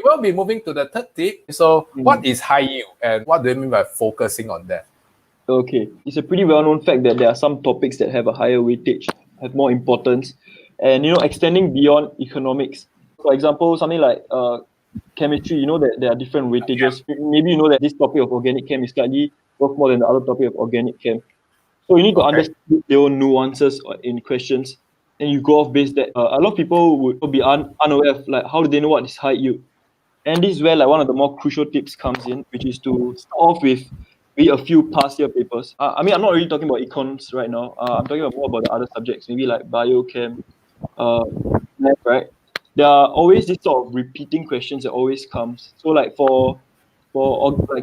will be moving to the third tip. So what is high yield and what do you mean by focusing on that? Okay, it's a pretty well-known fact that there are some topics that have a higher weightage, have more importance, and extending beyond economics. For example, something like chemistry, that there are different weightages. Maybe you know that this topic of organic chem is slightly worth more than the other topic of organic chem. So you need to understand your nuances in questions, and you go off based that. A lot of people would be unaware of how do they know what is high yield, and this is where one of the more crucial tips comes in, which is to start off with maybe a few past year papers. I mean, I'm not really talking about econs right now. I'm talking more about the other subjects, maybe like biochem, math, right? There are always this sort of repeating questions that always comes. So for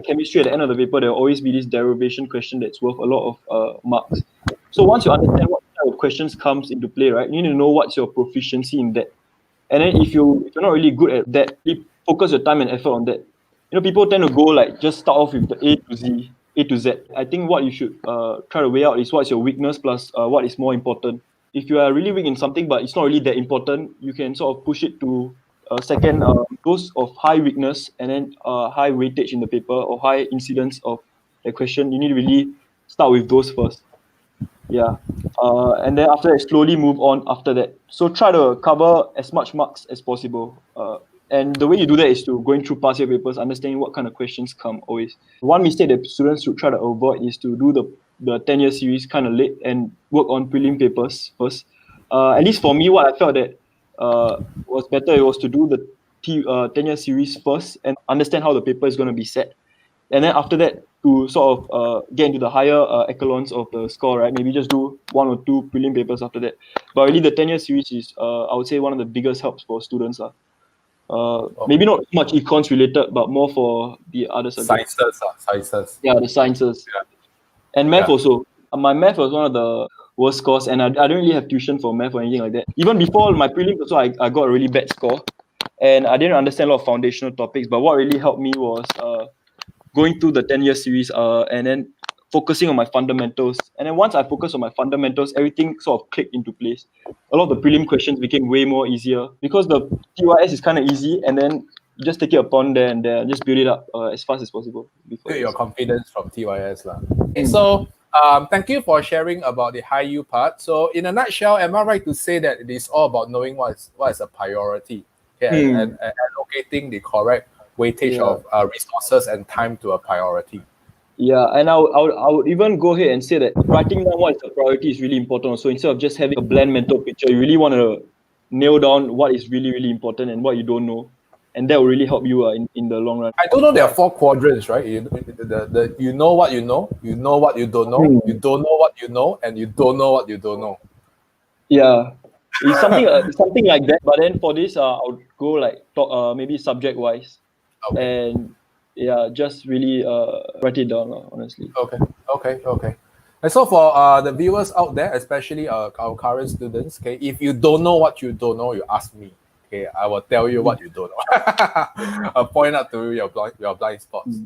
chemistry, at the end of the paper, there will always be this derivation question that's worth a lot of marks. So once you understand what type of questions comes into play, right, you need to know what's your proficiency in that. And then if you're not really good at that, focus your time and effort on that. People tend to go just start off with the A to Z. I think what you should try to weigh out is what's your weakness plus what is more important. If you are really weak in something but it's not really that important, you can sort of push it to second, those of high weakness and then high weightage in the paper or high incidence of the question. You need to really start with those first. Yeah. And then after that, slowly move on after that. So try to cover as much marks as possible. And the way you do that is to going through past year papers, understanding what kind of questions come always. One mistake that students should try to avoid is to do the 10-year series kind of late and work on prelim papers first. At least for me, what I felt that was better, it was to do the 10-year series first and understand how the paper is going to be set. And then after that, to sort of get into the higher echelons of the score, right? Maybe just do 1 or 2 prelim papers after that. But really, the 10-year series is, I would say, one of the biggest helps for students. Maybe not much econs related, but more for the other subjects. Sciences. Yeah, the sciences. Yeah. And math also. My math was one of the worst scores, and I don't really have tuition for math or anything like that. Even before my prelims also, I got a really bad score. And I didn't understand a lot of foundational topics, but what really helped me was going through the 10-year series and then focusing on my fundamentals. And then once I focused on my fundamentals, everything sort of clicked into place. A lot of the prelim questions became way more easier because the TYS is kind of easy, and then you just take it upon there and just build it up as fast as possible. Get your confidence from TYS. So thank you for sharing about the high yield part. So in a nutshell, am I right to say that it is all about knowing what is a priority and allocating the correct weightage of resources and time to a priority? Yeah, and I would even go ahead and say that writing down what is a priority is really important. So instead of just having a bland mental picture, you really want to nail down what is really, really important and what you don't know. And that will really help you in the long run. I don't know, there are 4 quadrants, right? You know what you know, you know what you don't know, you don't know what you know, and you don't know what you don't know. Yeah, it's something like that. But then for this, I would go maybe subject wise, and just really write it down, honestly. Okay. And so for the viewers out there, especially our current students, okay, if you don't know what you don't know, you ask me. Okay, I will tell you what you don't know. I'll point out to you your blind spots.